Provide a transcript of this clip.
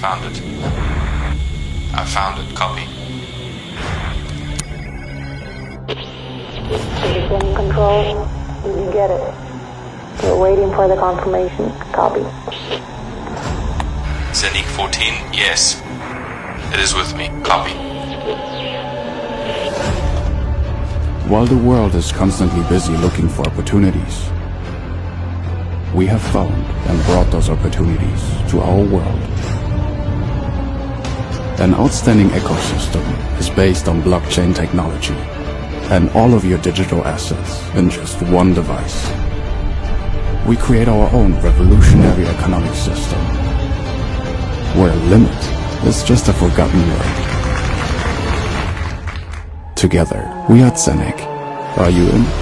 found it. I found it. Copy. Position control. Did you get it? We're waiting for the confirmation. Copy. ZENIQ 14, yes. It is with me. Copy. While the world is constantly busy looking for opportunities, we have found and brought those opportunities to our world. An outstanding ecosystem is based on blockchain technology and all of your digital assets in just one device. We create our own revolutionary economic system where limit is just a forgotten word. Together, we are ZENIQ. Are you in?